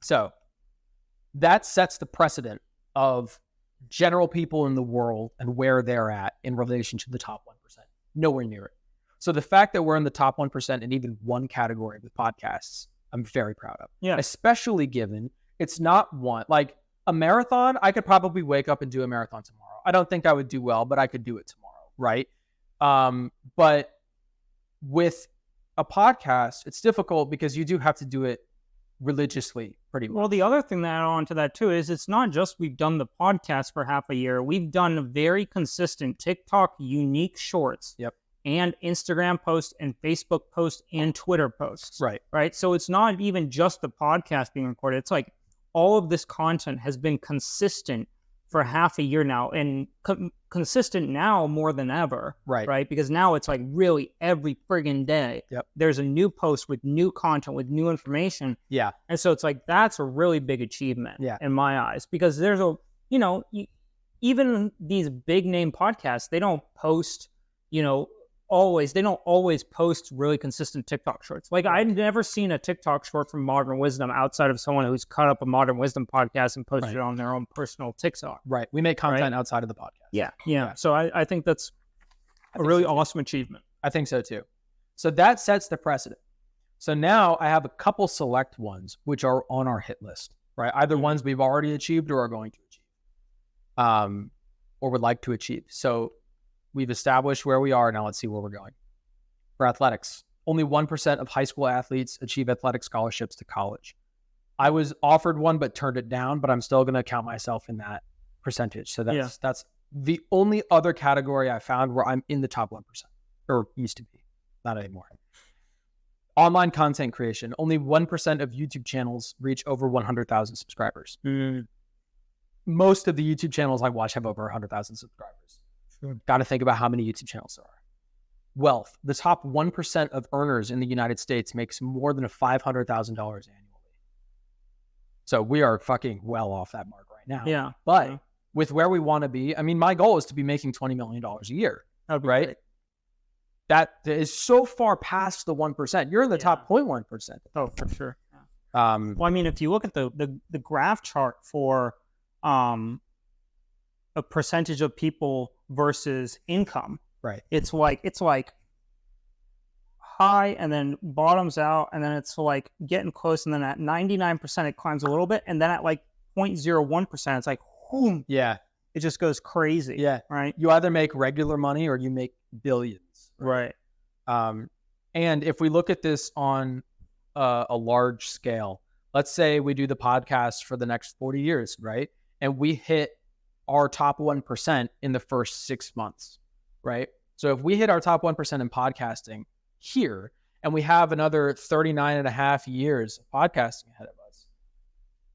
So that sets the precedent of general people in the world and where they're at in relation to the top 1%. Nowhere near it. So the fact that we're in the top 1% in even one category with podcasts, I'm very proud of. Yeah. Especially given it's not one, like a marathon, I could probably wake up and do a marathon tomorrow. I don't think I would do well, but I could do it tomorrow, right? But with a podcast, it's difficult because you do have to do it religiously pretty much. Well, the other thing that add on to that too is it's not just we've done the podcast for half a year. We've done very consistent TikTok unique shorts. Yep. And Instagram posts and Facebook posts and Twitter posts. Right. Right. So it's not even just the podcast being recorded. It's like all of this content has been consistent for half a year now, and consistent now more than ever. Right. Right. Because now it's like really every friggin' day. Yep. There's a new post with new content, with new information. Yeah. And so it's like, that's a really big achievement in my eyes, because there's even these big name podcasts, they don't post, they don't always post really consistent TikTok shorts. Like I've never seen a TikTok short from Modern Wisdom outside of someone who's cut up a Modern Wisdom podcast and posted it on their own personal TikTok. Right. We make content outside of the podcast. Yeah. So I think that's a really awesome achievement. I think so too. So that sets the precedent. So now I have a couple select ones which are on our hit list, right? Either ones we've already achieved or are going to achieve, or would like to achieve. So we've established where we are. Now let's see where we're going. For athletics, only 1% of high school athletes achieve athletic scholarships to college. I was offered one, but turned it down, but I'm still going to count myself in that percentage. So that's the only other category I found where I'm in the top 1%, or used to be, not anymore. Online content creation, only 1% of YouTube channels reach over 100,000 subscribers. Most of the YouTube channels I watch have over 100,000 subscribers. Got to think about how many YouTube channels there are. Wealth. The top 1% of earners in the United States makes more than $500,000 annually. So we are fucking well off that mark right now. Yeah. But with where we want to be, I mean, my goal is to be making $20 million a year. That'd be right? great. That is so far past the 1%. You're in the top 0.1%. Oh, for sure. Well, I mean, if you look at the graph chart for a percentage of people versus income, right? It's like high and then bottoms out, and then it's like getting close, and then at 99% it climbs a little bit, and then at like 0.01% it's like, whoom, yeah, it just goes crazy. Yeah, right. You either make regular money or you make billions. Right. And if we look at this on a large scale, let's say we do the podcast for the next 40 years, right? And we hit our top 1% in the first 6 months, right? So if we hit our top 1% in podcasting here, and we have another 39 and a half years of podcasting ahead of us,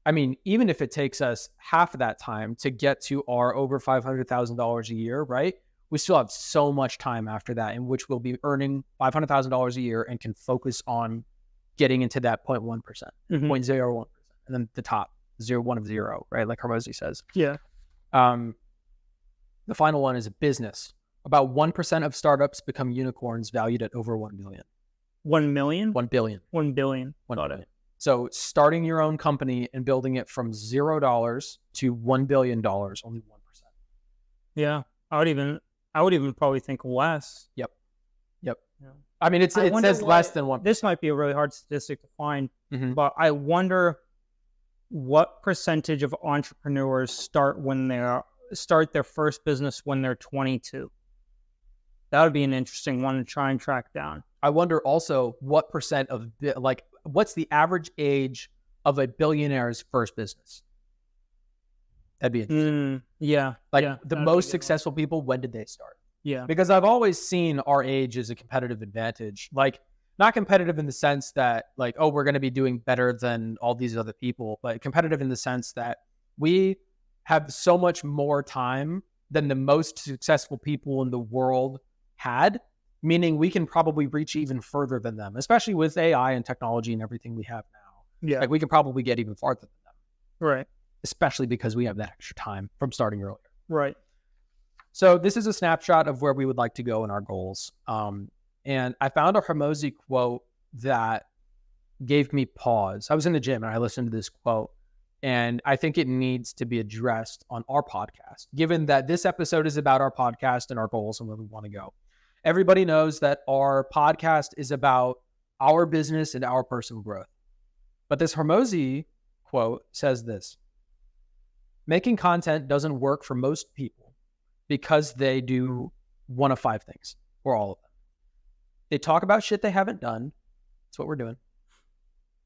I mean, even if it takes us half of that time to get to our over $500,000 a year, right? We still have so much time after that in which we'll be earning $500,000 a year and can focus on getting into that 0.1%, 0.01%, and then the top 0.1 of 0, right? Like Hormozy says. Yeah. The final one is a business. About 1% of startups become unicorns valued at over 1 billion. 1 million? 1 billion. 1 billion. Got it. So starting your own company and building it from $0 to $1 billion, only 1%. Yeah. I would even probably think less. Yep. Yeah. I mean, it says less than 1%. This might be a really hard statistic to find, but I wonder what percentage of entrepreneurs start their first business when they're 22. That would be an interesting one to try and track down. I wonder also what percent of what's the average age of a billionaire's first business? That'd be interesting. The most successful people, when did they start? Yeah. Because I've always seen our age as a competitive advantage. Like, not competitive in the sense that like, oh, we're going to be doing better than all these other people, but competitive in the sense that we have so much more time than the most successful people in the world had, meaning we can probably reach even further than them, especially with AI and technology and everything we have now. Yeah. Like, we can probably get even farther than them. Right. Especially because we have that extra time from starting earlier. Right. So this is a snapshot of where we would like to go in our goals. And I found a Hormozy quote that gave me pause. I was in the gym and I listened to this quote, and I think it needs to be addressed on our podcast, given that this episode is about our podcast and our goals and where we want to go. Everybody knows that our podcast is about our business and our personal growth. But this Hormozi quote says this: making content doesn't work for most people because they do one of 5 things, or all of them. They talk about shit they haven't done. That's what we're doing.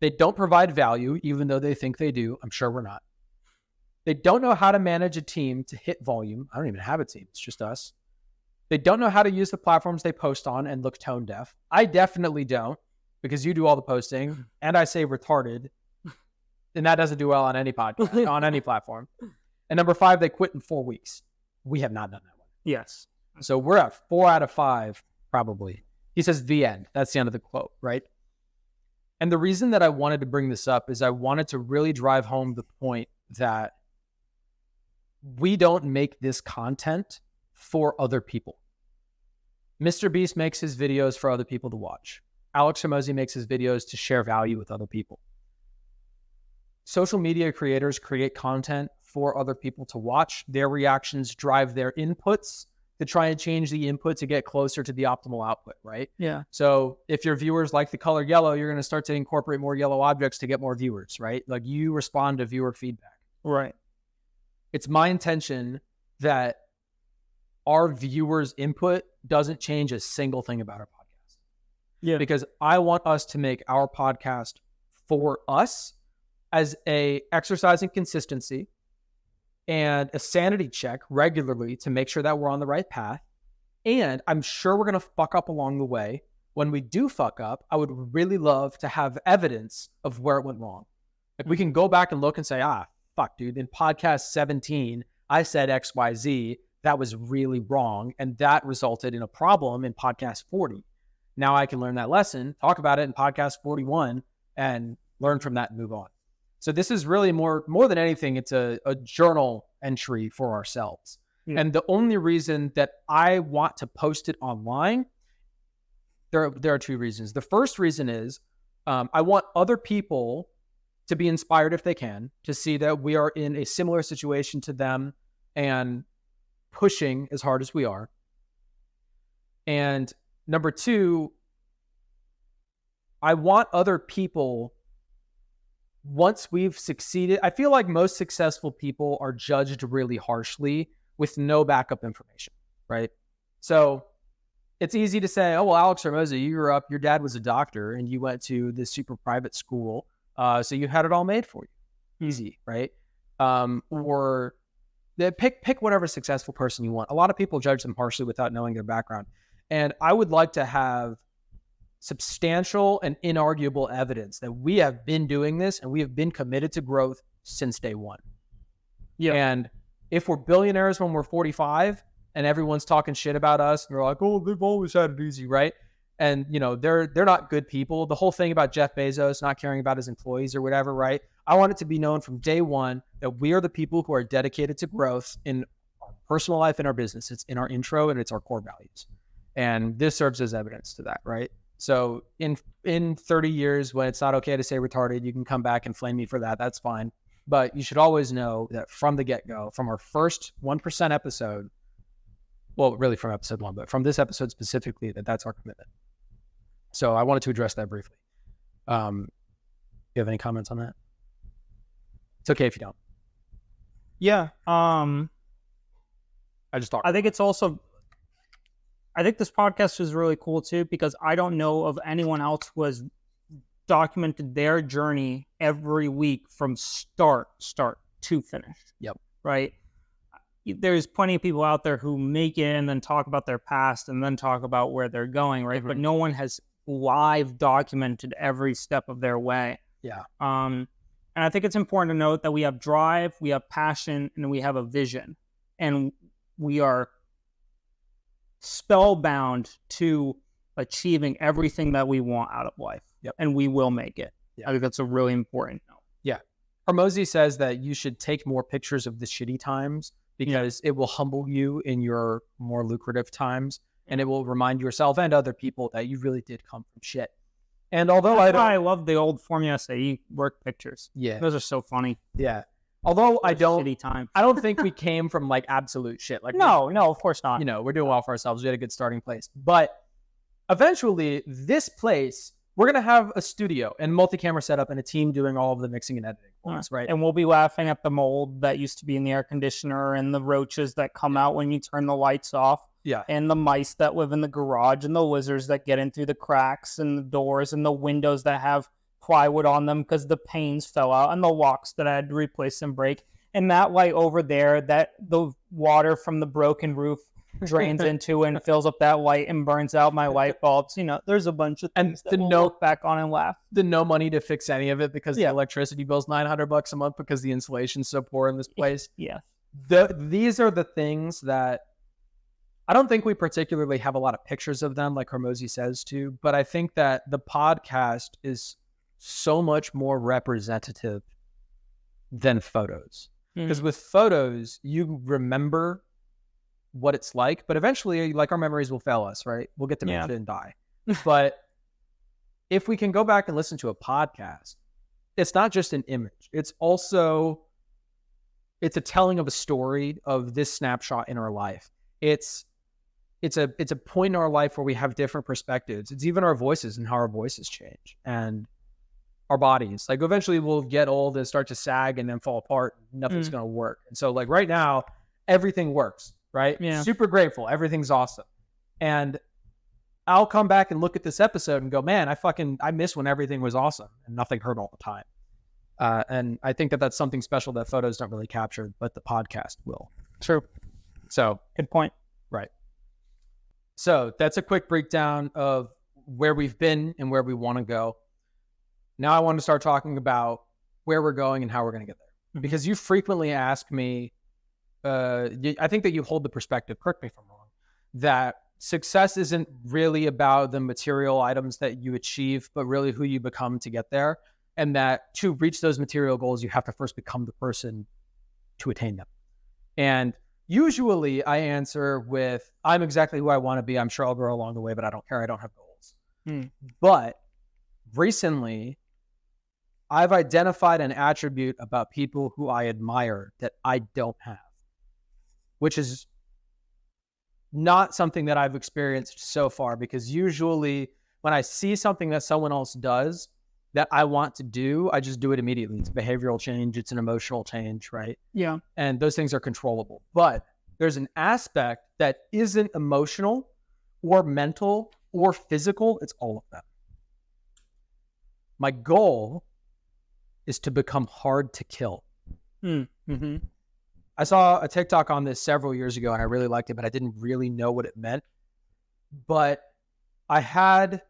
They don't provide value, even though they think they do. I'm sure we're not. They don't know how to manage a team to hit volume. I don't even have a team. It's just us. They don't know how to use the platforms they post on and look tone deaf. I definitely don't, because you do all the posting and I say retarded, and that doesn't do well on any podcast, on any platform. And number 5, they quit in 4 weeks. We have not done that one. Yes. So we're at 4 out of 5, probably. He says the end. That's the end of the quote, right? And the reason that I wanted to bring this up is I wanted to really drive home the point that we don't make this content for other people. Mr. Beast makes his videos for other people to watch. Alex Hormozi makes his videos to share value with other people. Social media creators create content for other people to watch. Their reactions drive their inputs to try and change the input to get closer to the optimal output, right? Yeah. So if your viewers like the color yellow, you're going to start to incorporate more yellow objects to get more viewers, right? Like, you respond to viewer feedback. Right. It's my intention that our viewers' input doesn't change a single thing about our podcast. Yeah. Because I want us to make our podcast for us as a exercise in consistency and a sanity check regularly to make sure that we're on the right path. And I'm sure we're going to fuck up along the way. When we do fuck up, I would really love to have evidence of where it went wrong. Like, we can go back and look and say, fuck, dude, in podcast 17, I said XYZ. That was really wrong. And that resulted in a problem in podcast 40. Now I can learn that lesson, talk about it in podcast 41, and learn from that and move on. So this is really more than anything, it's a journal entry for ourselves. Yeah. And the only reason that I want to post it online, there are 2 reasons. The first reason is I want other people to be inspired, if they can, to see that we are in a similar situation to them and pushing as hard as we are. And number 2, I want other people, once we've succeeded, I feel like most successful people are judged really harshly with no backup information, right? So it's easy to say, oh, well, Alex Hormozi, you grew up, your dad was a doctor and you went to this super private school, so you had it all made for you. Easy, right? Or pick whatever successful person you want. A lot of people judge them harshly without knowing their background. And I would like to have substantial and inarguable evidence that we have been doing this and we have been committed to growth since day one. Yeah. And if we're billionaires when we're 45 and everyone's talking shit about us and we're like, oh, they've always had it easy, right? And, you know, they're not good people. The whole thing about Jeff Bezos not caring about his employees or whatever, right? I want it to be known from day one that we are the people who are dedicated to growth in our personal life and our business. It's in our intro and it's our core values. And this serves as evidence to that, right? So in 30 years, when it's not okay to say retarded, you can come back and flame me for that. That's fine. But you should always know that from the get-go, from our first 1% episode, well, really from episode 1, but from this episode specifically, that's our commitment. So I wanted to address that briefly. You have any comments on that? It's okay if you don't. Yeah. I just talked. I think it's also, I think this podcast is really cool too, because I don't know of anyone else who has documented their journey every week from start to finish. Yep. Right. There's plenty of people out there who make it and then talk about their past and then talk about where they're going. Right. Mm-hmm. But no one has live documented every step of their way. Yeah. And I think it's important to note that we have drive, we have passion, and we have a vision. And we are spellbound to achieving everything that we want out of life. Yep. And we will make it. Yeah. I think that's a really important note. Yeah. Hormozi says that you should take more pictures of the shitty times because it will humble you in your more lucrative times. And it will remind yourself and other people that you really did come from shit. And although I love the old Formula SAE work pictures. Yeah. Those are so funny. Yeah. Although I don't think we came from like absolute shit. Like no, of course not. You know, we're doing well for ourselves. We had a good starting place. But eventually this place, we're going to have a studio and multi-camera setup and a team doing all of the mixing and editing for us, right? And we'll be laughing at the mold that used to be in the air conditioner and the roaches that come out when you turn the lights off. Yeah. And the mice that live in the garage and the lizards that get in through the cracks and the doors and the windows that have plywood on them because the panes fell out and the locks that I had to replace and break. And that light over there, that the water from the broken roof drains into and fills up that light and burns out my light bulbs. You know, there's a bunch of things that we'll look back on and laugh. The no money to fix any of it because the electricity bill's $900 a month because the insulation's so poor in this place. Yeah. These are the things that I don't think we particularly have a lot of pictures of them like Hormozy says to, but I think that the podcast is so much more representative than photos. Because with photos, you remember what it's like, but eventually like our memories will fail us, right? We'll get dementia and die. But if we can go back and listen to a podcast, it's not just an image. It's also, it's a telling of a story of this snapshot in our life. It's a point in our life where we have different perspectives. It's even our voices and how our voices change and our bodies. Like eventually we'll get old and start to sag and then fall apart. Nothing's going to work. And so like right now, everything works, right? Yeah. Super grateful. Everything's awesome. And I'll come back and look at this episode and go, man, I miss when everything was awesome and nothing hurt all the time. And I think that that's something special that photos don't really capture, but the podcast will. True. So good point. Right. So that's a quick breakdown of where we've been and where we want to go. Now I want to start talking about where we're going and how we're going to get there. Because you frequently ask me, I think that you hold the perspective, correct me if I'm wrong, that success isn't really about the material items that you achieve, but really who you become to get there. And that to reach those material goals, you have to first become the person to attain them. And usually I answer with, I'm exactly who I want to be. I'm sure I'll grow along the way, but I don't care. I don't have goals. But recently, I've identified an attribute about people who I admire that I don't have, which is not something that I've experienced so far, because usually when I see something that someone else does that I want to do, I just do it immediately. It's a behavioral change. It's an emotional change, right? Yeah. And those things are controllable. But there's an aspect that isn't emotional or mental or physical. It's all of them. My goal is to become hard to kill. I saw a TikTok on this several years ago and I really liked it, but I didn't really know what it meant. But I had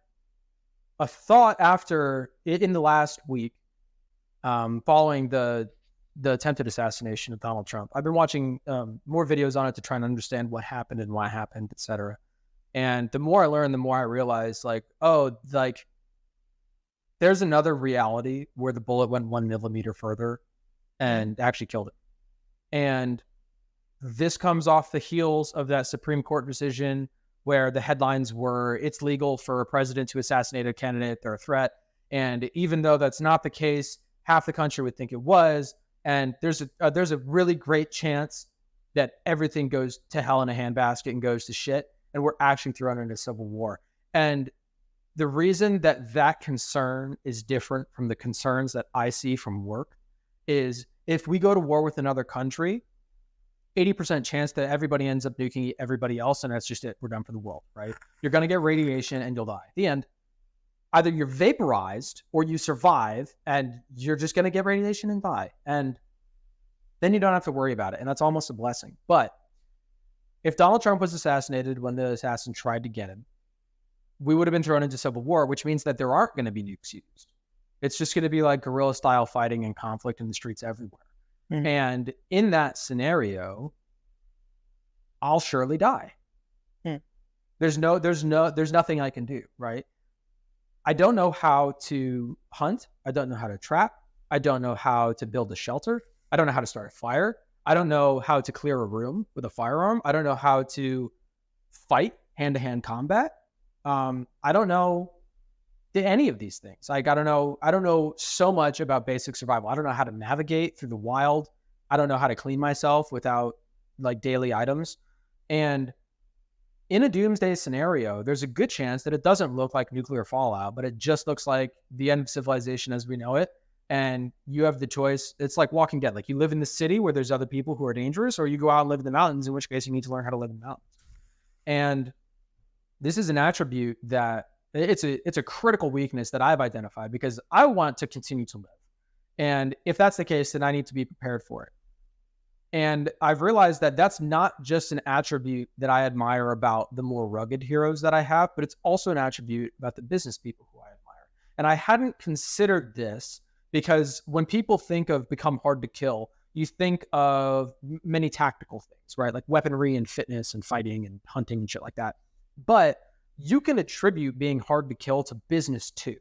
a thought after it in the last week, following the attempted assassination of Donald Trump. I've been watching more videos on it to try and understand what happened and why it happened, et cetera. And the more I learn, the more I realize there's another reality where the bullet went 1 millimeter further and actually killed him. And this comes off the heels of that Supreme Court decision where the headlines were, it's legal for a president to assassinate a candidate, they're a threat. And even though that's not the case, half the country would think it was. And there's a really great chance that everything goes to hell in a handbasket and goes to shit. And we're actually thrown into civil war. And the reason that concern is different from the concerns that I see from work is if we go to war with another country, 80% chance that everybody ends up nuking everybody else, and that's just it. We're done for the world, right? You're going to get radiation and you'll die. At the end, either you're vaporized or you survive and you're just going to get radiation and die. And then you don't have to worry about it. And that's almost a blessing. But if Donald Trump was assassinated when the assassin tried to get him, we would have been thrown into civil war, which means that there aren't going to be nukes used. It's just going to be like guerrilla style fighting and conflict in the streets everywhere. And in that scenario, I'll surely die. There's nothing I can do, right? I don't know how to hunt. I don't know how to trap. I don't know how to build a shelter. I don't know how to start a fire. I don't know how to clear a room with a firearm. I don't know how to fight hand-to-hand combat. I don't know any of these things. Like, I don't know so much about basic survival. I don't know how to navigate through the wild. I don't know how to clean myself without like daily items. And in a doomsday scenario, there's a good chance that it doesn't look like nuclear fallout, but it just looks like the end of civilization as we know it. And you have the choice. It's like Walking Dead. Like, you live in the city where there's other people who are dangerous, or you go out and live in the mountains, in which case you need to learn how to live in the mountains. And this is an attribute that it's a critical weakness that I've identified, because I want to continue to live. And if that's the case, then I need to be prepared for it. And I've realized that that's not just an attribute that I admire about the more rugged heroes that I have, but it's also an attribute about the business people who I admire. And I hadn't considered this, because when people think of become hard to kill, you think of many tactical things, right? Like weaponry and fitness and fighting and hunting and shit like that. But you can attribute being hard to kill to business too.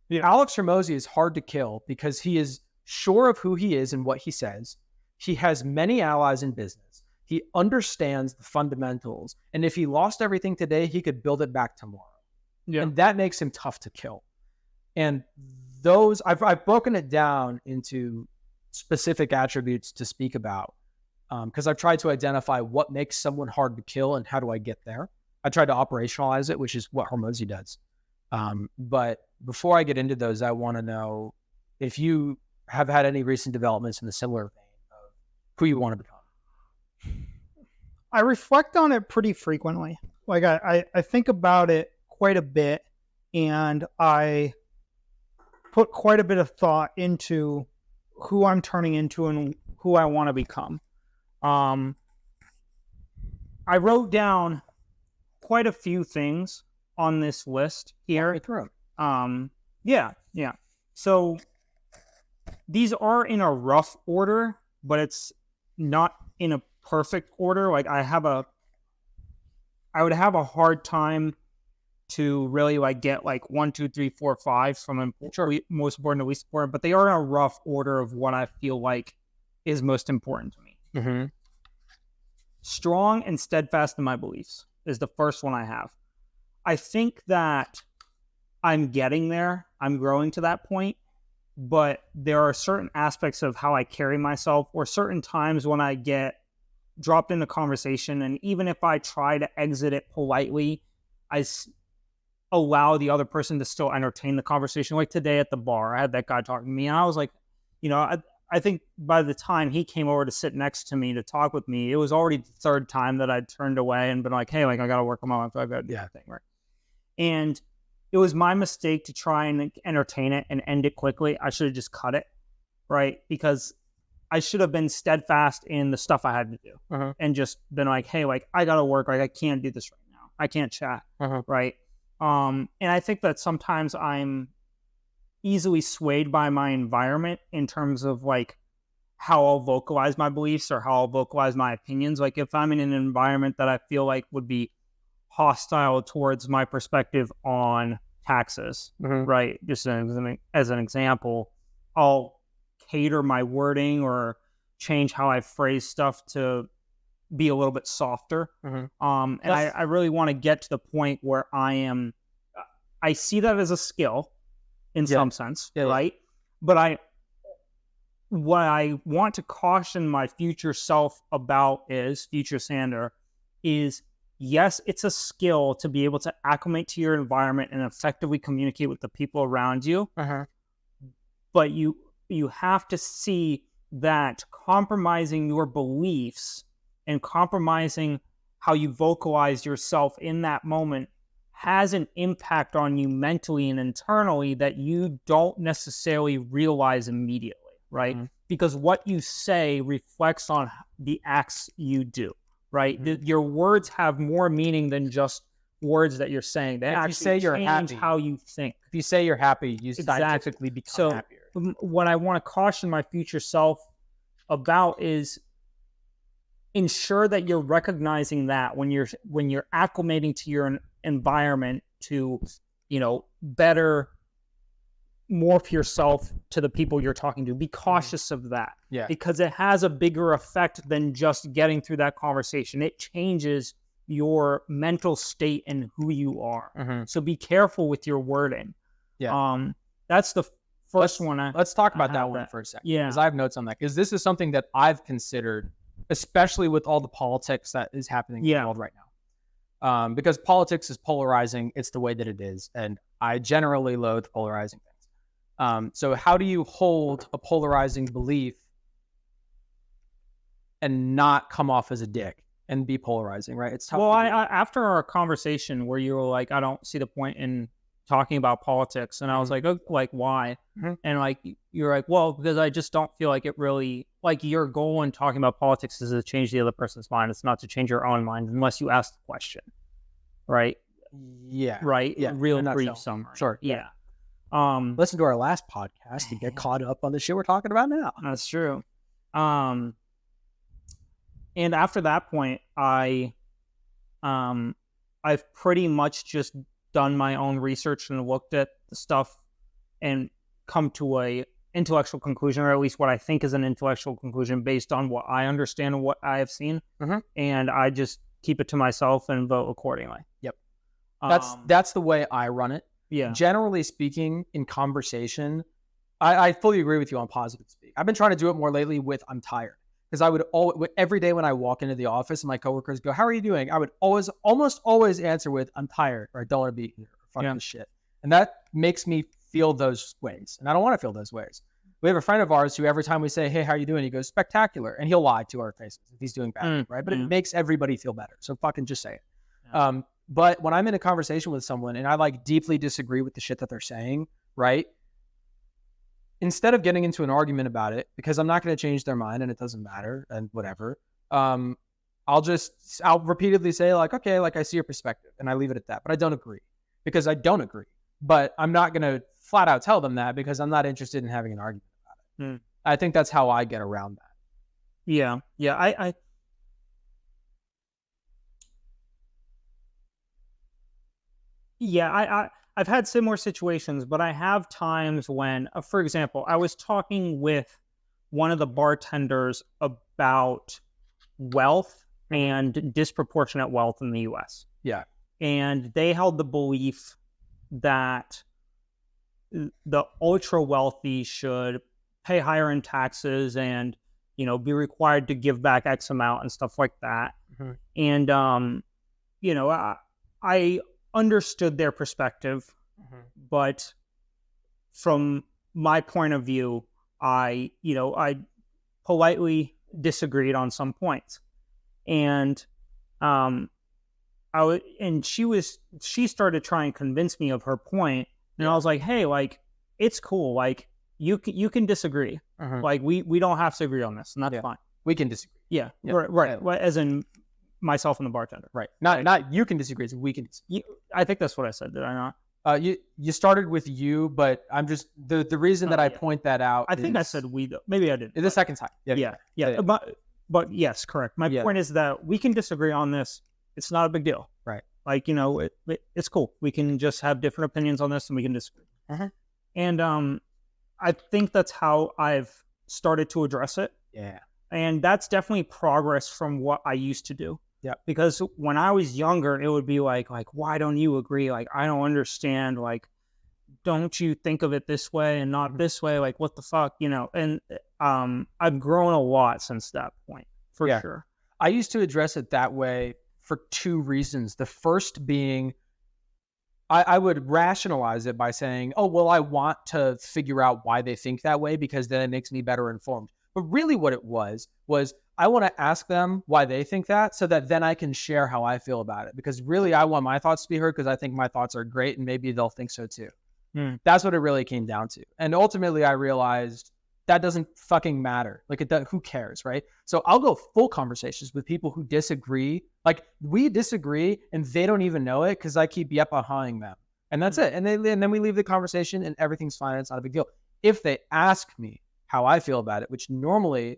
Yeah. Alex Hormozi is hard to kill because he is sure of who he is and what he says. He has many allies in business. He understands the fundamentals. And if he lost everything today, he could build it back tomorrow. Yeah. And that makes him tough to kill. And those, I've broken it down into specific attributes to speak about, because I've tried to identify what makes someone hard to kill and how do I get there. I tried to operationalize it, which is what Hormozi does. But before I get into those, I want to know if you have had any recent developments in the similar vein of who you want to become. I reflect on it pretty frequently. Like, I think about it quite a bit, and I put quite a bit of thought into who I'm turning into and who I want to become. I wrote down quite a few things on this list here. Yeah. So these are in a rough order, but it's not in a perfect order. Like, I would have a hard time to really like get like 1, 2, 3, 4, 5 from most important to least important, but they are in a rough order of what I feel like is most important to me. Mm-hmm. Strong and steadfast in my beliefs is the first one I have. I think that I'm getting there. I'm growing to that point, but there are certain aspects of how I carry myself, or certain times when I get dropped in a conversation, and even if I try to exit it politely, I allow the other person to still entertain the conversation. Like today at the bar, I had that guy talking to me, and I was like, I think by the time he came over to sit next to me to talk with me, it was already the third time that I'd turned away and been like, hey, like, I got to work on my life. I got to do that thing, right? And it was my mistake to try and entertain it and end it quickly. I should have just cut it, right? Because I should have been steadfast in the stuff I had to do, and just been like, hey, like, I got to work. Like, I can't do this right now. I can't chat, right? And I think that sometimes I'm easily swayed by my environment in terms of like how I'll vocalize my beliefs or how I'll vocalize my opinions. Like, if I'm in an environment that I feel like would be hostile towards my perspective on taxes, right? Just as an example, I'll cater my wording or change how I phrase stuff to be a little bit softer. And I really want to get to the point where I see that as a skill in some sense, right? But what I want to caution my future self about future Sander, is yes, it's a skill to be able to acclimate to your environment and effectively communicate with the people around you. But you have to see that compromising your beliefs and compromising how you vocalize yourself in that moment has an impact on you mentally and internally that you don't necessarily realize immediately, right? Because what you say reflects on the acts you do, right? Your words have more meaning than just words that you're saying. They actually say you're happy, how you think. If you say you're happy, you scientifically become happier. What I want to caution my future self about is ensure that you're recognizing that when you're acclimating to your environment to, better morph yourself to the people you're talking to. Be cautious of that. Yeah. Because it has a bigger effect than just getting through that conversation. It changes your mental state and who you are. So be careful with your wording. Yeah. That's the first one. Let's talk about that one for a second. Yeah. Because I have notes on that. Because this is something that I've considered, especially with all the politics that is happening in the world right now. Because politics is polarizing. It's the way that it is. And I generally loathe polarizing things. So how do you hold a polarizing belief and not come off as a dick and be polarizing, right? It's tough. Well, I after our conversation where you were like, I don't see the point in talking about politics, and I was like, oh, like why? And like you're like, well, because I just don't feel like it really, like your goal in talking about politics is to change the other person's mind. It's not to change your own mind unless you ask the question, right? Yeah. Right. Yeah. Real brief summary. Sure. Yeah. Listen to our last podcast to get caught up on the shit we're talking about now. That's true. And after that point, I've pretty much just done my own research and looked at the stuff and come to a intellectual conclusion, or at least what I think is an intellectual conclusion based on what I understand and what I have seen. And I just keep it to myself and vote accordingly. Yep. That's the way I run it. Yeah. Generally speaking, in conversation, I fully agree with you on positive speak. I've been trying to do it more lately with I'm tired. Because I would every day when I walk into the office and my coworkers go, "How are you doing?" I would almost always answer with, "I'm tired," or "I don't want to be here," or "Fuck this shit." And that makes me feel those ways, and I don't want to feel those ways. We have a friend of ours who every time we say, "Hey, how are you doing?" he goes, "Spectacular," and he'll lie to our faces if he's doing bad, right? But it makes everybody feel better, so fucking just say it. But when I'm in a conversation with someone and I like deeply disagragree with the shit that they're saying, right? Instead of getting into an argument about it, because I'm not going to change their mind and it doesn't matter and whatever, I'll repeatedly say like, okay, like I see your perspective, and I leave it at that. But I don't agree, because I don't agree. But I'm not going to flat out tell them that, because I'm not interested in having an argument about it. I think that's how I get around that. Yeah. Yeah. I've had similar situations, but I have times when, for example, I was talking with one of the bartenders about wealth and disproportionate wealth in the U.S. Yeah. And they held the belief that the ultra wealthy should pay higher in taxes and, you know, be required to give back X amount and stuff like that. And, you know, I understood their perspective, but from my point of view, I politely disagreed on some points, and she started trying to convince me of her point, and I was like, hey, like it's cool, like you can disagree, like we don't have to agree on this, and that's fine. We can disagree. Yeah. Right. As in myself and the bartender. Right. Not you can disagree. It's we can disagree. I think that's what I said. Did I not? You started with you, but I'm just the reason that I point that out. I think I said we though. Maybe I didn't. The second time. Yeah. But yes, correct. My point is that we can disagree on this. It's not a big deal. Right. Like, you know, it's cool. We can just have different opinions on this and we can disagree. And I think that's how I've started to address it. Yeah. And that's definitely progress from what I used to do. Yeah. Because when I was younger, it would be like, why don't you agree? Like, I don't understand. Like, don't you think of it this way and not this way? Like, what the fuck, you know? And I've grown a lot since that point, for sure. I used to address it that way for two reasons. The first being, I would rationalize it by saying, oh, well, I want to figure out why they think that way, because then it makes me better informed. But really what it was I want to ask them why they think that, so that then I can share how I feel about it. Because really I want my thoughts to be heard, because I think my thoughts are great and maybe they'll think so too. That's what it really came down to. And ultimately I realized that doesn't fucking matter. Like, who cares, right? So I'll go full conversations with people who disagree. Like, we disagree and they don't even know it, because I keep yep-ahing them. And that's it. And then we leave the conversation and everything's fine. It's not a big deal. If they ask me how I feel about it, which normally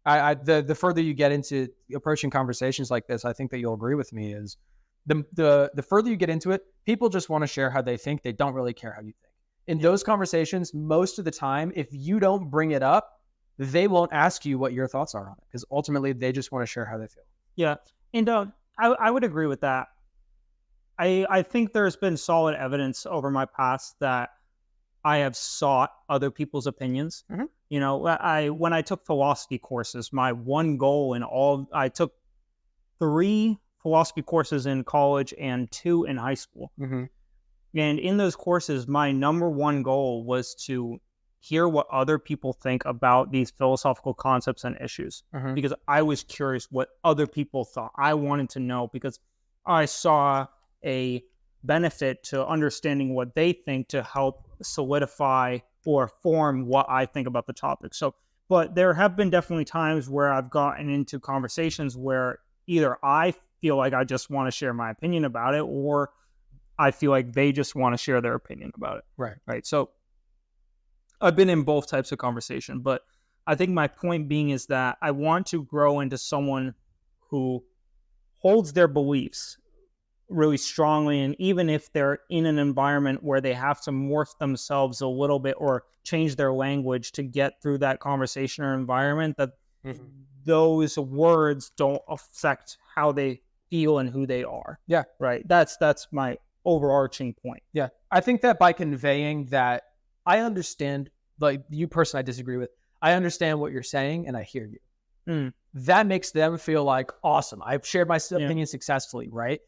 the further you get into approaching conversations like this, I think that you'll agree with me, is the further you get into it, people just want to share how they think. They don't really care how you think. In those conversations, most of the time, if you don't bring it up, they won't ask you what your thoughts are on it, because ultimately they just want to share how they feel. Yeah. And I would agree with that. I think there's been solid evidence over my past that I have sought other people's opinions. Mm-hmm. You know, when I took philosophy courses, my one goal I took 3 philosophy courses in college and 2 in high school. Mm-hmm. And in those courses, my number one goal was to hear what other people think about these philosophical concepts and issues, Mm-hmm. because I was curious what other people thought. I wanted to know because I saw a benefit to understanding what they think to help solidify or form what I think about the topic. So, but there have been definitely times where I've gotten into conversations where either I feel like I just want to share my opinion about it, or I feel like they just want to share their opinion about it. Right. So I've been in both types of conversation, but I think my point being is that I want to grow into someone who holds their beliefs really strongly. And even if they're in an environment where they have to morph themselves a little bit or change their language to get through that conversation or environment, that those words don't affect how they feel and who they are. Yeah. Right. That's my overarching point. Yeah. I think that by conveying that, I understand, like you personally, I disagree with. I understand what you're saying and I hear you. That makes them feel like, awesome, I've shared my opinion successfully, right?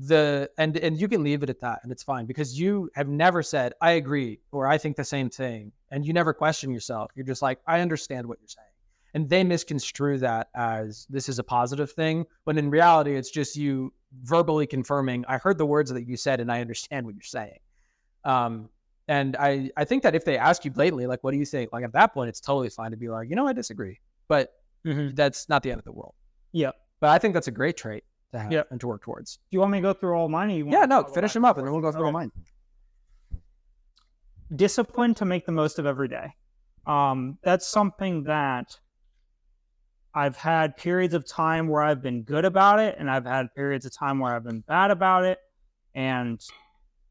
And you can leave it at that and it's fine, because you have never said, I agree, or I think the same thing. And you never question yourself. You're just like, I understand what you're saying. And they misconstrue that as this is a positive thing, when in reality, it's just you verbally confirming, I heard the words that you said and I understand what you're saying. And I think that if they ask you blatantly, like, what do you think? Like at that point, it's totally fine to be like, I disagree. But that's not the end of the world. Yeah. But I think that's a great trait to have and to work towards. Do you want me to go through all mine? Or you want Yeah, no, finish them up and then we'll go through all mine. Discipline to make the most of every day. That's something that I've had periods of time where I've been good about it, and I've had periods of time where I've been bad about it, and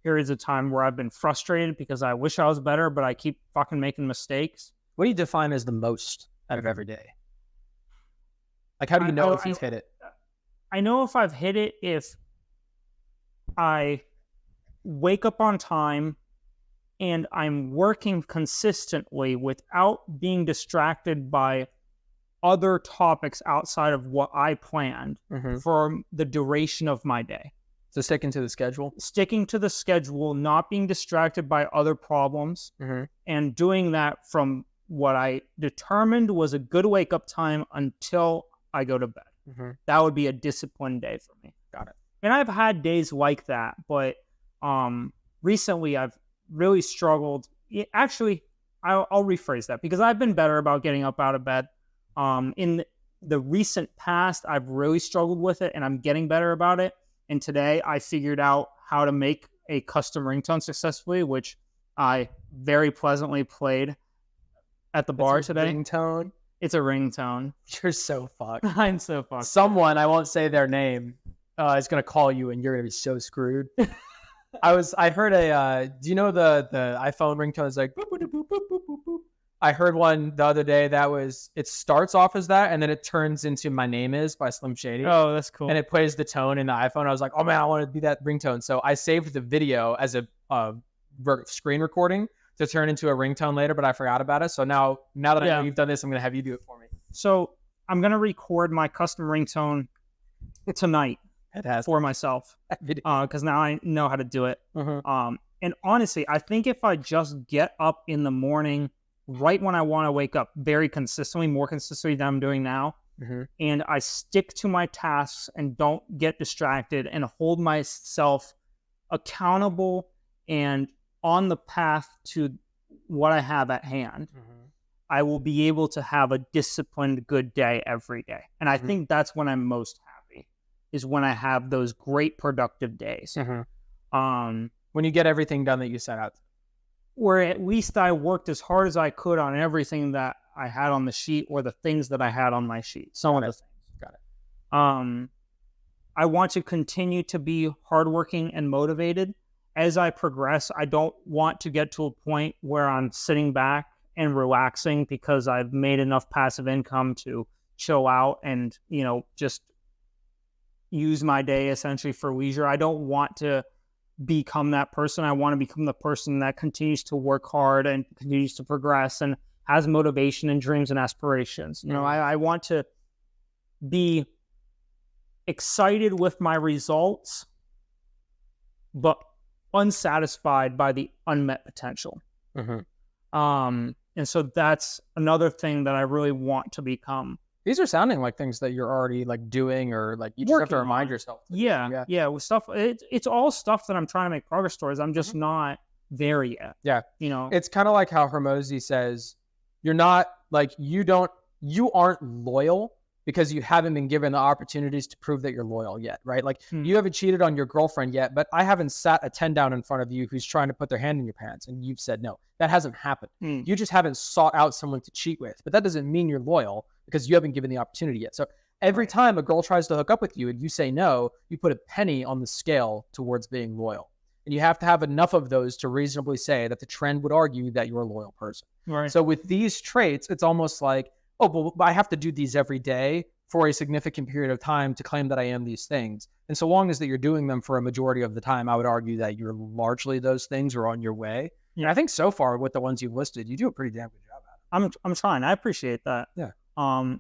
periods of time where I've been frustrated because I wish I was better, but I keep fucking making mistakes. What do you define as the most out of every day? Like, how do you know if you've hit it? I know if I've hit it if I wake up on time and I'm working consistently without being distracted by other topics outside of what I planned for the duration of my day. So sticking to the schedule? Sticking to the schedule, not being distracted by other problems, and doing that from what I determined was a good wake-up time until I go to bed. That would be a disciplined day for me. Got it. And I've had days like that, but recently I've really struggled. Actually, I'll rephrase that, because I've been better about getting up out of bed. In the recent past, I've really struggled with it, and I'm getting better about it. And today I figured out how to make a custom ringtone successfully, which I very pleasantly played at the bar today. Ringtone? It's a ringtone. You're so fucked. I'm so fucked. Someone, I won't say their name, is going to call you and you're going to be so screwed. I heard do you know the iPhone ringtone is like, boop, boop, boop, boop, boop, boop, boop. I heard one the other day it starts off as that and then it turns into My Name Is by Slim Shady. Oh, that's cool. And it plays the tone in the iPhone. I was like, oh man, I want to be that ringtone. So I saved the video as a screen recording to turn into a ringtone later, but I forgot about it. So now that I know you've done this, I'm going to have you do it for me. So I'm going to record my custom ringtone tonight for myself because now I know how to do it. And honestly, I think if I just get up in the morning right when I want to wake up very consistently, more consistently than I'm doing now, and I stick to my tasks and don't get distracted and hold myself accountable and on the path to what I have at hand, I will be able to have a disciplined, good day every day. And I think that's when I'm most happy, is when I have those great productive days. When you get everything done that you set out to. Where at least I worked as hard as I could on everything that I had on the sheet or the things that I had on my sheet. Some of the things. Got it. I want to continue to be hardworking and motivated. As I progress, I don't want to get to a point where I'm sitting back and relaxing because I've made enough passive income to chill out and, just use my day essentially for leisure. I don't want to become that person. I want to become the person that continues to work hard and continues to progress and has motivation and dreams and aspirations. You know, I want to be excited with my results, but unsatisfied by the unmet potential. And so that's another thing that I really want to become. These are sounding like things that you're already like doing, or like you just have to remind yourself. Yeah. With stuff, it's all stuff that I'm trying to make progress towards. I'm just not there yet. Yeah. You know, it's kind of like how Hormozy says, you're not like, you aren't loyal because you haven't been given the opportunities to prove that you're loyal yet, right? Like you haven't cheated on your girlfriend yet, but I haven't sat a 10 down in front of you who's trying to put their hand in your pants and you've said no. That hasn't happened. You just haven't sought out someone to cheat with, but that doesn't mean you're loyal because you haven't given the opportunity yet. So every time a girl tries to hook up with you and you say no, you put a penny on the scale towards being loyal. And you have to have enough of those to reasonably say that the trend would argue that you're a loyal person. Right. So with these traits, it's almost like, oh, but I have to do these every day for a significant period of time to claim that I am these things. And so long as that you're doing them for a majority of the time, I would argue that you're largely those things or on your way. Yeah. And I think so far with the ones you've listed, you do a pretty damn good job at it. I'm trying. I appreciate that. Yeah.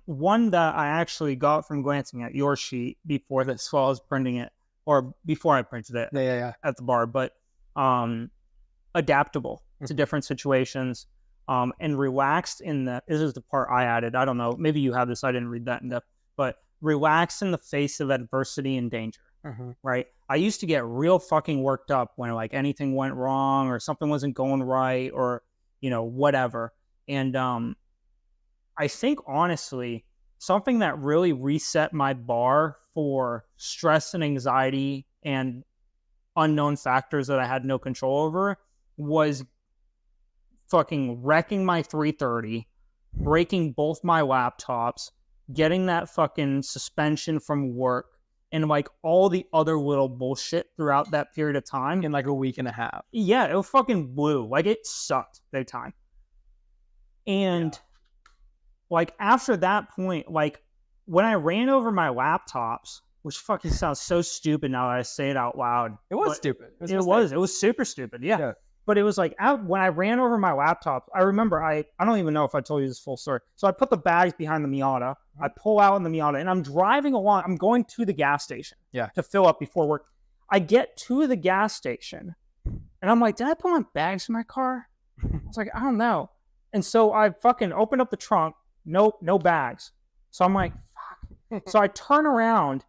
One that I actually got from glancing at your sheet before this, while I was printing it, or before I printed it at the bar, but adaptable to different situations, and relaxed in the, this is the part I added. I don't know, maybe you have this, I didn't read that in depth, but relaxed in the face of adversity and danger, right? I used to get real fucking worked up when like anything went wrong or something wasn't going right or, you know, whatever. And I think honestly, something that really reset my bar for stress and anxiety and unknown factors that I had no control over was fucking wrecking my 330, breaking both my laptops, getting that fucking suspension from work, and like all the other little bullshit throughout that period of time. In like a week and a half. Yeah, it fucking blew. Like it sucked big time. And like after that point, like when I ran over my laptops, which fucking sounds so stupid now that I say it out loud. It was stupid. It was super stupid. Yeah. But it was like when I ran over my laptops, I remember I don't even know if I told you this full story. So I put the bags behind the Miata. I pull out in the Miata and I'm driving along. I'm going to the gas station to fill up before work. I get to the gas station and I'm like, did I put my bags in my car? I was like, I don't know. And so I fucking opened up the trunk. Nope, no bags. So I'm like, fuck. So I turn around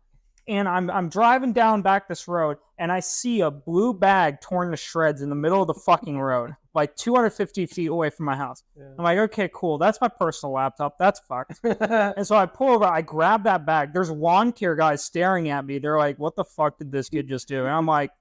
and I'm driving down back this road and I see a blue bag torn to shreds in the middle of the fucking road, like 250 feet away from my house. I'm like, okay, cool. That's my personal laptop. That's fucked. And so I pull over, I grab that bag. There's lawn care guys staring at me. They're like, what the fuck did this kid just do? And I'm like,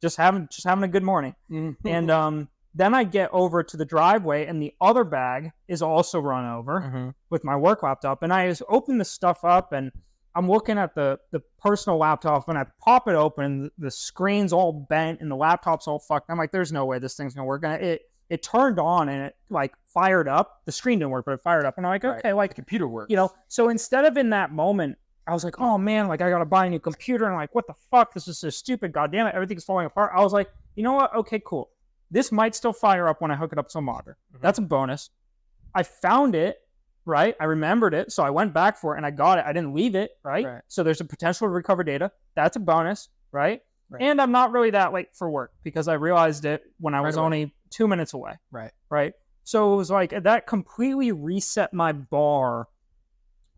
just having a good morning. And then I get over to the driveway and the other bag is also run over with my work laptop. And I just open the stuff up and I'm looking at the personal laptop and I pop it open. The screen's all bent and the laptop's all fucked. I'm like, there's no way this thing's gonna work. And it turned on and it like fired up. The screen didn't work, but it fired up. And I'm like, okay, like the computer works. You know, so instead of in that moment, I was like, oh man, like I gotta buy a new computer. And I'm like, what the fuck? This is so stupid. God damn it, everything's falling apart. I was like, you know what? Okay, cool. This might still fire up when I hook it up to a monitor. That's a bonus. I found it, right? I remembered it. So I went back for it and I got it. I didn't leave it, right? So there's a potential to recover data. That's a bonus, right? And I'm not really that late for work because I realized it when I was only 2 minutes away. Right. So it was like that completely reset my bar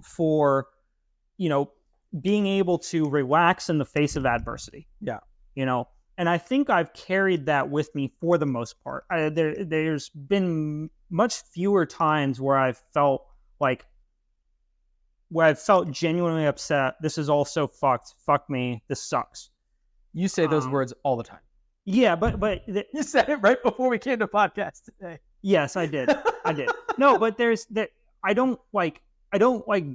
for, you know, being able to relax in the face of adversity. You know, and I think I've carried that with me for the most part. There's been much fewer times where I've felt genuinely upset. This is all so fucked. Fuck me. This sucks. You say those words all the time. Yeah, but you said it right before we came to podcast today. Yes, I did. No, but there's that. I don't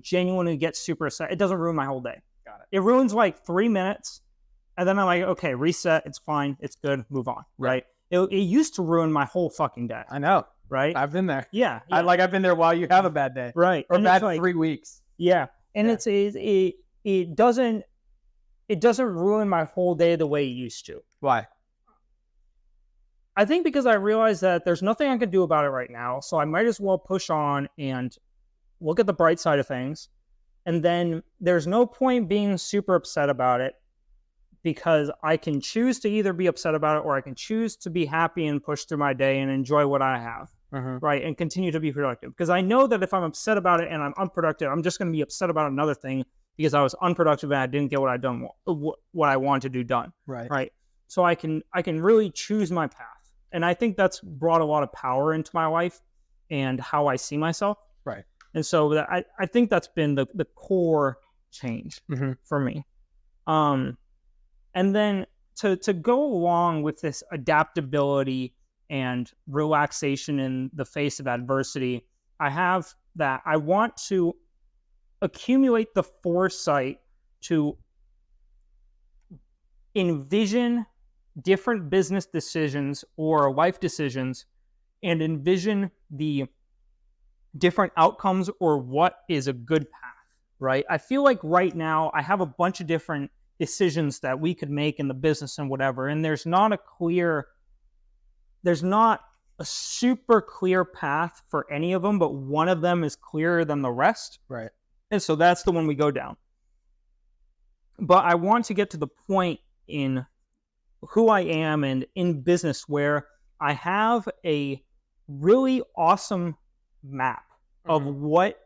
genuinely get super upset. It doesn't ruin my whole day. Got it. It ruins like 3 minutes. And then I'm like, okay, reset. It's fine. It's good. Move on. Right. It used to ruin my whole fucking day. I know. Right. I've been there. Yeah. I've been there while you have a bad day. Right. Or bad 3 weeks. Yeah. And it doesn't ruin my whole day the way it used to. Why? I think because I realized that there's nothing I can do about it right now, so I might as well push on and look at the bright side of things. And then there's no point being super upset about it, because I can choose to either be upset about it or I can choose to be happy and push through my day and enjoy what I have, right? And continue to be productive. Because I know that if I'm upset about it and I'm unproductive, I'm just going to be upset about another thing because I was unproductive and I didn't get what I wanted to do done, right? So I can really choose my path. And I think that's brought a lot of power into my life and how I see myself. Right. And so I think that's been the core change for me. And then to go along with this adaptability and relaxation in the face of adversity, I have that I want to accumulate the foresight to envision different business decisions or life decisions and envision the different outcomes or what is a good path, right? I feel like right now I have a bunch of different decisions that we could make in the business and whatever, and there's not a super clear path for any of them, but one of them is clearer than the rest. Right. And so that's the one we go down. But I want to get to the point in who I am and in business where I have a really awesome map of what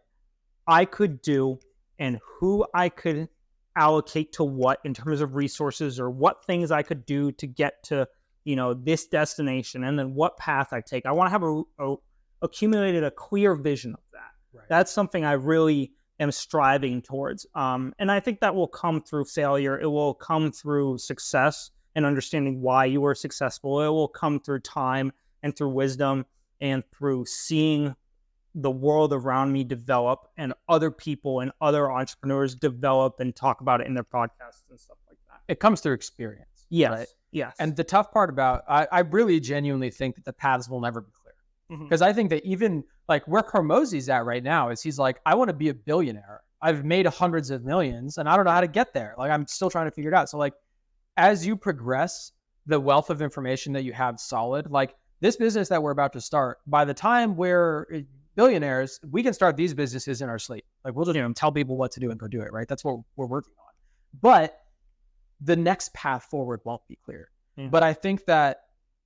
I could do and who I could allocate to what in terms of resources, or what things I could do to get to, this destination, and then what path I take. I want to have accumulated a clear vision of that. Right. That's something I really am striving towards. And I think that will come through failure. It will come through success and understanding why you were successful. It will come through time and through wisdom and through seeing the world around me develop and other people and other entrepreneurs develop and talk about it in their podcasts and stuff like that. It comes through experience. Yes. Right? Yes. And the tough part about, I really genuinely think that the paths will never be clear. Because I think that even like where Hormozi's at right now is he's like, I want to be a billionaire. I've made hundreds of millions and I don't know how to get there. Like I'm still trying to figure it out. So like, as you progress, the wealth of information that you have solid, like this business that we're about to start, by the time we're billionaires, we can start these businesses in our sleep. Like we'll just tell people what to do and go do it, right? That's what we're working on. But the next path forward won't be clear. But I think that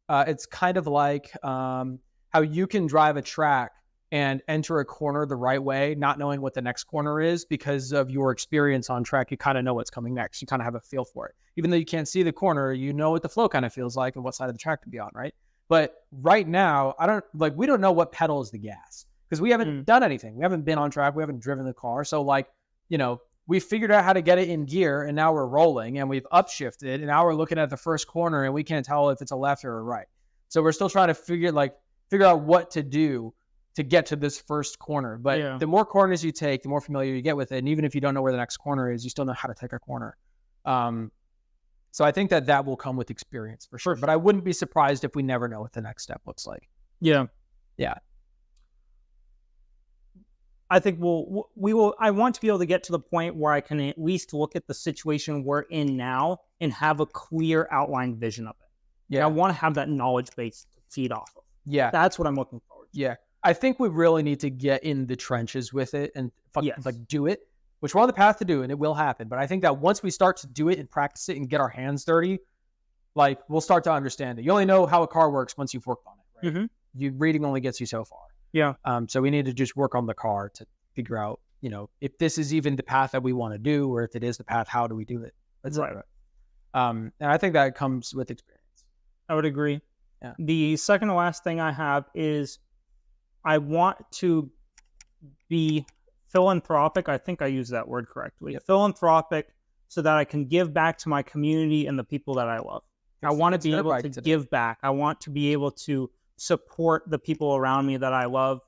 it's kind of like how you can drive a track and enter a corner the right way, not knowing what the next corner is because of your experience on track. You kind of know what's coming next. You kind of have a feel for it. Even though you can't see the corner, you know what the flow kind of feels like and what side of the track to be on, right? But right now, we don't know what pedal is the gas because we haven't done anything. We haven't been on track. We haven't driven the car. So we figured out how to get it in gear and now we're rolling and we've upshifted and now we're looking at the first corner and we can't tell if it's a left or a right. So we're still trying to figure out what to do to get to this first corner. But the more corners you take, the more familiar you get with it. And even if you don't know where the next corner is, you still know how to take a corner. So I think that will come with experience for sure. But I wouldn't be surprised if we never know what the next step looks like. Yeah. Yeah. I think I want to be able to get to the point where I can at least look at the situation we're in now and have a clear outlined vision of it. Yeah. And I want to have that knowledge base to feed off of. Yeah. That's what I'm looking forward to. Yeah. I think we really need to get in the trenches with it and do it, which we're on the path to do, and it will happen. But I think that once we start to do it and practice it and get our hands dirty, we'll start to understand it. You only know how a car works once you've worked on it, right? Reading only gets you so far. Yeah. So we need to just work on the car to figure out, if this is even the path that we want to do, or if it is the path, how do we do it? Right. And I think that comes with experience. I would agree. Yeah. The second to last thing I have is I want to be philanthropic. I think I used that word correctly. Philanthropic so that I can give back to my community and the people that I love. I want to be able to give back. I want to be able to support the people around me that I love.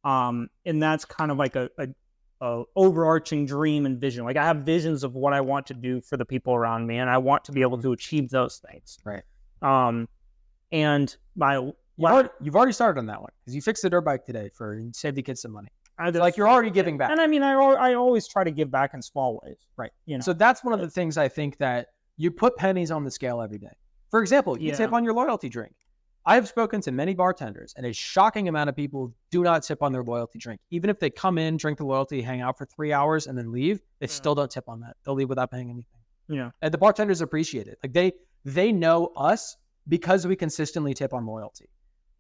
And that's kind of like a overarching dream and vision. Like I have visions of what I want to do for the people around me, and I want to be able to achieve those things. Right. And you've already started on that one because you fixed the dirt bike today and saved the kids some money. You're already giving back. And I mean, I always try to give back in small ways. Right. So that's one of the things I think that you put pennies on the scale every day. For example, you tip on your loyalty drink. I have spoken to many bartenders, and a shocking amount of people do not tip on their loyalty drink. Even if they come in, drink the loyalty, hang out for 3 hours, and then leave, they still don't tip on that. They'll leave without paying anything. Yeah. And the bartenders appreciate it. Like they know us because we consistently tip on loyalty.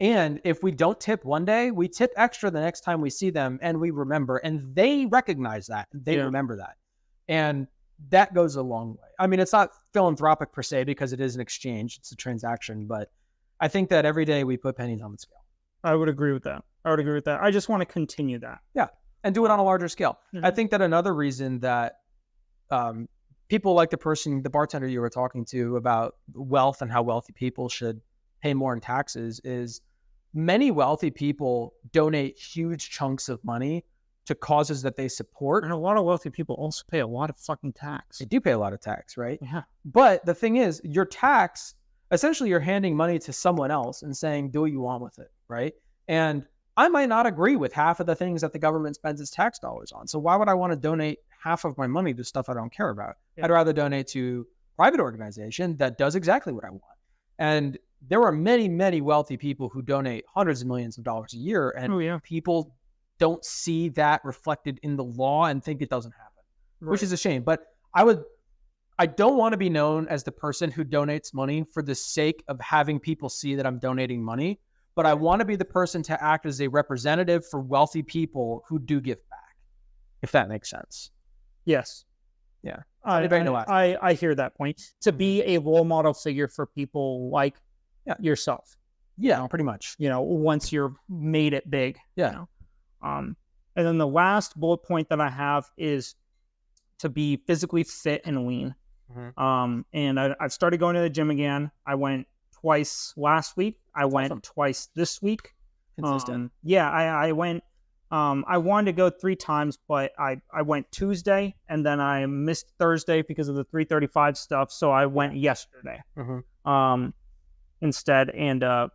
And if we don't tip one day, we tip extra the next time we see them, and we remember, and they recognize that. They remember that. And that goes a long way. I mean, it's not philanthropic per se because it is an exchange. It's a transaction, but I think that every day we put pennies on the scale. I would agree with that. I just want to continue that. Yeah. And do it on a larger scale. Mm-hmm. I think that another reason that people like the bartender you were talking to about wealth and how wealthy people should pay more in taxes is many wealthy people donate huge chunks of money to causes that they support. And a lot of wealthy people also pay a lot of fucking tax. They do pay a lot of tax, right? Yeah. But the thing is, your tax, essentially you're handing money to someone else and saying, do what you want with it, right? And I might not agree with half of the things that the government spends its tax dollars on. So why would I want to donate half of my money to stuff I don't care about? Yeah. I'd rather donate to a private organization that does exactly what I want. And there are many, many wealthy people who donate hundreds of millions of dollars a year, and people don't see that reflected in the law and think it doesn't happen, which is a shame. But I don't want to be known as the person who donates money for the sake of having people see that I'm donating money, but I want to be the person to act as a representative for wealthy people who do give back, if that makes sense. Yes. Yeah. I hear that point. To be a role model figure for people like yourself. Yeah, pretty much. Once you're made it big. Yeah. And then the last bullet point that I have is to be physically fit and lean. Mm-hmm. And I've started going to the gym again. I went twice last week. I went twice this week. Consistent. I went. I wanted to go 3 times, but I went Tuesday, and then I missed Thursday because of the 3:35 stuff. So I went yesterday instead. And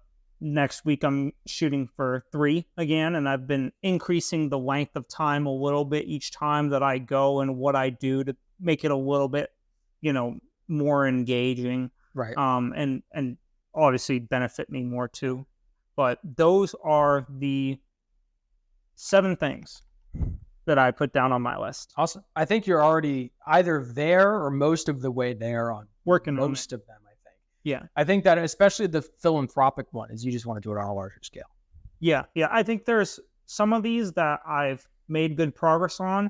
next week I'm shooting for 3 again, and I've been increasing the length of time a little bit each time that I go and what I do to make it a little bit, more engaging. Right. And obviously benefit me more too. But those are the 7 things that I put down on my list. Awesome. I think you're already either there or most of the way there on working most of them, I think. Yeah. I think that especially the philanthropic one is you just want to do it on a larger scale. Yeah. Yeah. I think there's some of these that I've made good progress on,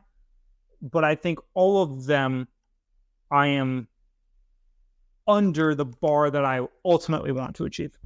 but I think all of them I am under the bar that I ultimately want to achieve.